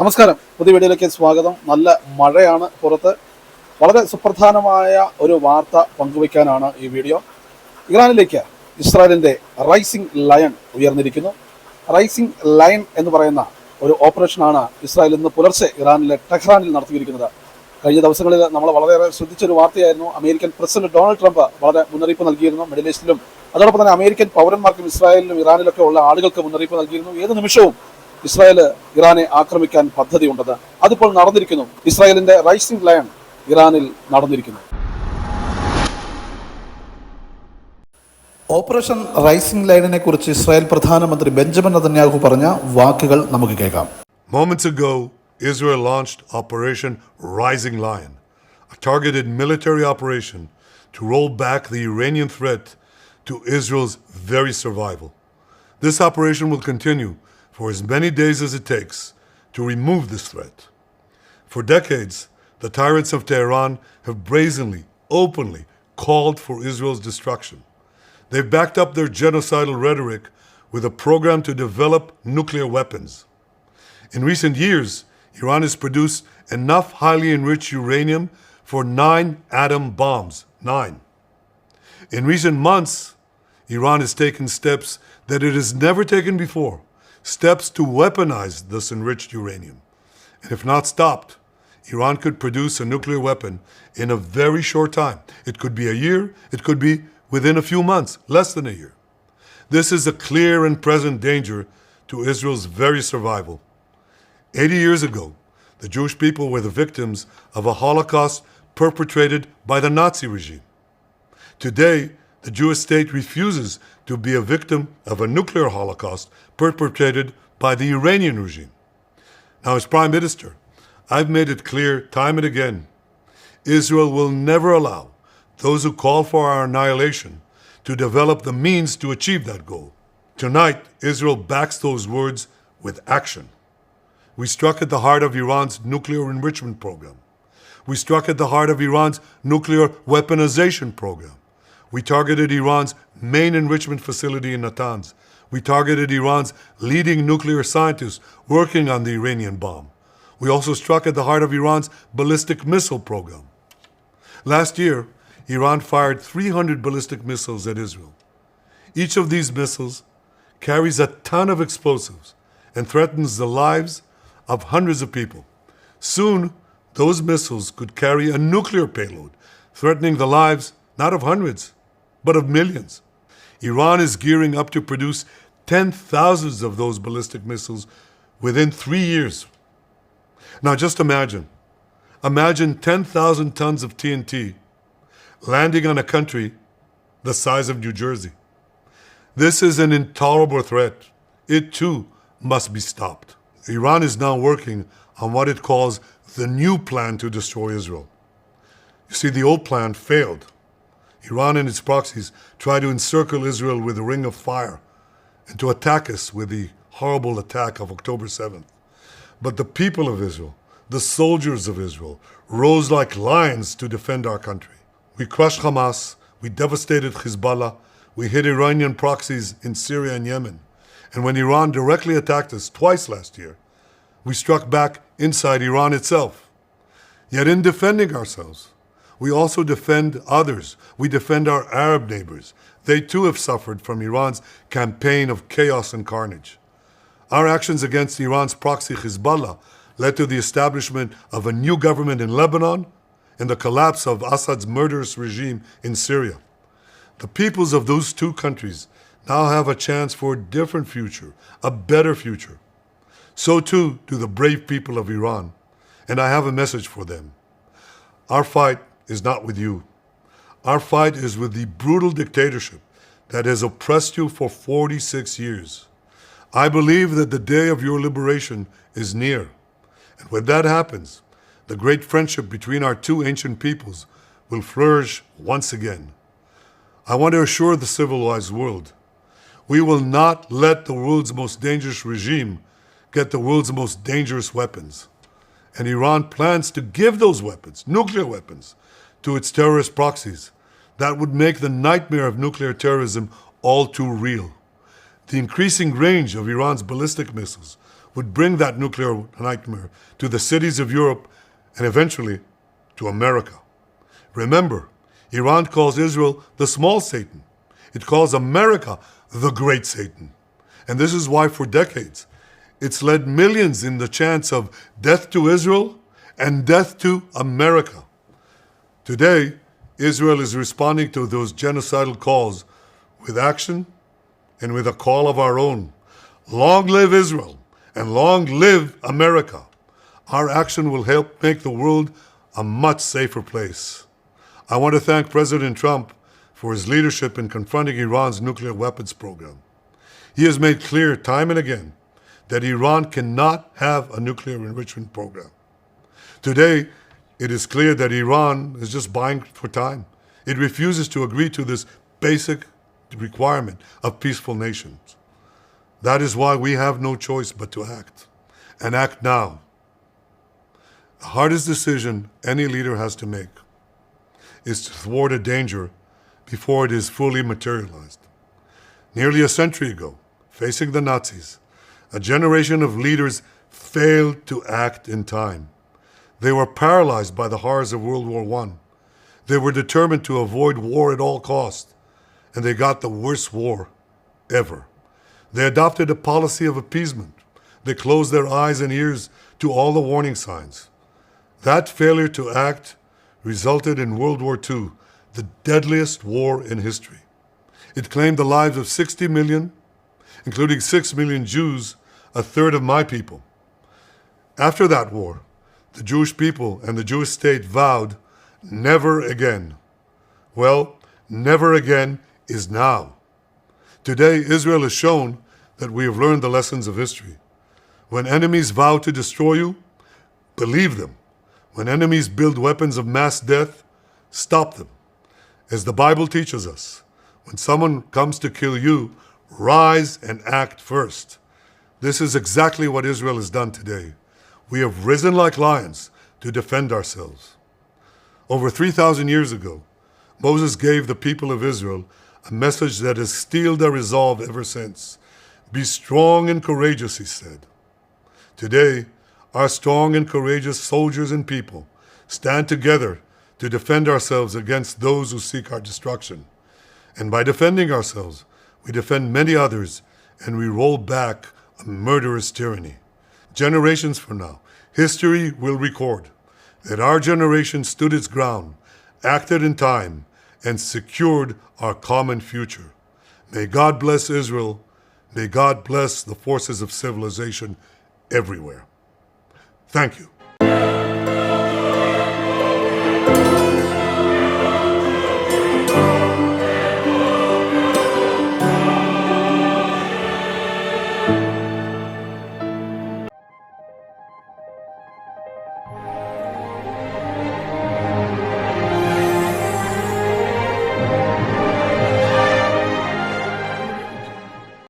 നമസ്കാരം. പുതിയ വീഡിയോയിലേക്ക് സ്വാഗതം. നല്ല മഴയാണ് പുറത്ത്. വളരെ സുപ്രധാനമായ ഒരു വാർത്ത പങ്കുവയ്ക്കാനാണ് ഈ വീഡിയോ. ഇറാനിലേക്ക് ഇസ്രായേലിൻ്റെ റൈസിംഗ് ലയൺ ഉയർന്നിരിക്കുന്നു. റൈസിംഗ് ലയൺ എന്ന് പറയുന്ന ഒരു ഓപ്പറേഷനാണ് ഇസ്രായേൽ ഇന്ന് പുലർച്ചെ ഇറാനിലെ ടെഹ്റാനിൽ നടത്തിയിരിക്കുന്നത്. കഴിഞ്ഞ ദിവസങ്ങളിൽ നമ്മൾ വളരെയേറെ ശ്രദ്ധിച്ചൊരു വാർത്തയായിരുന്നു. അമേരിക്കൻ പ്രസിഡന്റ് ഡൊണാൾഡ് ട്രംപ് വളരെ മുന്നറിയിപ്പ് നൽകിയിരുന്നു. മിഡിൽ ഈസ്റ്റിലും അതോടൊപ്പം തന്നെ അമേരിക്കൻ പൗരന്മാർക്കും ഇസ്രായേലിലും ഇറാനിലൊക്കെ ഉള്ള ആളുകൾക്ക് മുന്നറിയിപ്പ് നൽകിയിരുന്നു. ഏത് നിമിഷവും ഇസ്രായേൽ ഇറാനെ ആക്രമിക്കാൻ പദ്ധതിയുണ്ടെന്ന്. അതിപ്പോൾ നടന്നിരിക്കുന്നു. ഇസ്രായേലിന്റെ റൈസിംഗ് ലയൺ ഇറാനിൽ നടന്നിരിക്കുന്നു. ഓപ്പറേഷൻ റൈസിംഗ് ലയണിനെ കുറിച്ച് ഇസ്രായേൽ പ്രധാനമന്ത്രി ബെഞ്ചമിൻ നെതന്യാഹു പറഞ്ഞ വാക്കുകൾ നമുക്ക് കേൾക്കാം. Moments ago, Israel launched Operation Rising Lion, a targeted military operation to roll back the Iranian threat to Israel's very survival. This operation will continue for as many days as it takes to remove this threat. For decades, the tyrants of Tehran have brazenly, openly called for Israel's destruction. They've backed up their genocidal rhetoric with a program to develop nuclear weapons. In recent years, Iran has produced enough highly enriched uranium for 9 atom bombs. 9. In recent months, Iran has taken steps that it has never taken before. Steps to weaponize this enriched uranium. And if not stopped, Iran could produce a nuclear weapon in a very short time. It could be a year, it could be within a few months, less than a year. This is a clear and present danger to Israel's very survival. 80 years ago, the Jewish people were the victims of a Holocaust perpetrated by the Nazi regime. Today, the Jewish state refuses to be a victim of a nuclear holocaust perpetrated by the Iranian regime. Now, as Prime Minister, I've made it clear time and again, Israel will never allow those who call for our annihilation to develop the means to achieve that goal. Tonight, Israel backs those words with action. We struck at the heart of Iran's nuclear enrichment program. We struck at the heart of Iran's nuclear weaponization program. We targeted Iran's main enrichment facility in Natanz. We targeted Iran's leading nuclear scientists working on the Iranian bomb. We also struck at the heart of Iran's ballistic missile program. Last year, Iran fired 300 ballistic missiles at Israel. Each of these missiles carries a ton of explosives and threatens the lives of hundreds of people. Soon, those missiles could carry a nuclear payload, threatening the lives not of hundreds, but of millions. Iran is gearing up to produce 10,000s of those ballistic missiles within 3 years. Now just imagine 10,000 tons of TNT landing on a country the size of New Jersey. This is an intolerable threat. It too must be stopped. Iran is now working on what it calls the new plan to destroy Israel. You see, the old plan failed. Iran and its proxies try to encircle Israel with a ring of fire and to attack us with the horrible attack of October 7th. But the people of Israel, the soldiers of Israel, rose like lions to defend our country. We crushed Hamas, we devastated Hezbollah, we hit Iranian proxies in Syria and Yemen. And when Iran directly attacked us twice last year, we struck back inside Iran itself. Yet in defending ourselves, we also defend others. We defend our Arab neighbors. They too have suffered from Iran's campaign of chaos and carnage. Our actions against Iran's proxy Hezbollah led to the establishment of a new government in Lebanon and the collapse of Assad's murderous regime in Syria. The peoples of those two countries now have a chance for a different future, a better future. So too do the brave people of Iran, and I have a message for them. Our fight is not with you. Our fight is with the brutal dictatorship that has oppressed you for 46 years. I believe that the day of your liberation is near. And when that happens, the great friendship between our two ancient peoples will flourish once again. I want to assure the civilized world, we will not let the world's most dangerous regime get the world's most dangerous weapons. And Iran plans to give those weapons, nuclear weapons, to its terrorist proxies. That would make the nightmare of nuclear terrorism all too real. The increasing range of Iran's ballistic missiles would bring that nuclear nightmare to the cities of Europe and eventually to America. Remember, Iran calls Israel the small Satan. It calls America the great Satan. And this is why for decades it's led millions in the chants of death to Israel and death to America. Today, Israel is responding to those genocidal calls with action and with a call of our own. Long live Israel and long live America. Our action will help make the world a much safer place. I want to thank President Trump for his leadership in confronting Iran's nuclear weapons program. He has made clear time and again that Iran cannot have a nuclear enrichment program. Today, it is clear that Iran is just buying for time. It refuses to agree to this basic requirement of peaceful nations. That is why we have no choice but to act, and act now. The hardest decision any leader has to make is to thwart a danger before it is fully materialized. Nearly a century ago, facing the Nazis, a generation of leaders failed to act in time. They were paralyzed by the horrors of World War I. They were determined to avoid war at all costs, and they got the worst war ever. They adopted a policy of appeasement. They closed their eyes and ears to all the warning signs. That failure to act resulted in World War II, the deadliest war in history. It claimed the lives of 60 million, including 6 million Jews, a third of my people. After that war, the Jewish people and the Jewish state vowed, never again. Well, never again is now. Today, Israel has shown that we have learned the lessons of history. When enemies vow to destroy you, believe them. When enemies build weapons of mass death, stop them. As the Bible teaches us, when someone comes to kill you, rise and act first. This is exactly what Israel has done today. We have risen like lions to defend ourselves. Over 3,000 years ago, Moses gave the people of Israel a message that has steeled their resolve ever since. Be strong and courageous, he said. Today, our strong and courageous soldiers and people stand together to defend ourselves against those who seek our destruction. And by defending ourselves, we defend many others and we roll back a murderous tyranny. Generations from now, history will record that our generation stood its ground, acted in time, and secured our common future. May God bless Israel. May God bless the forces of civilization everywhere. Thank you.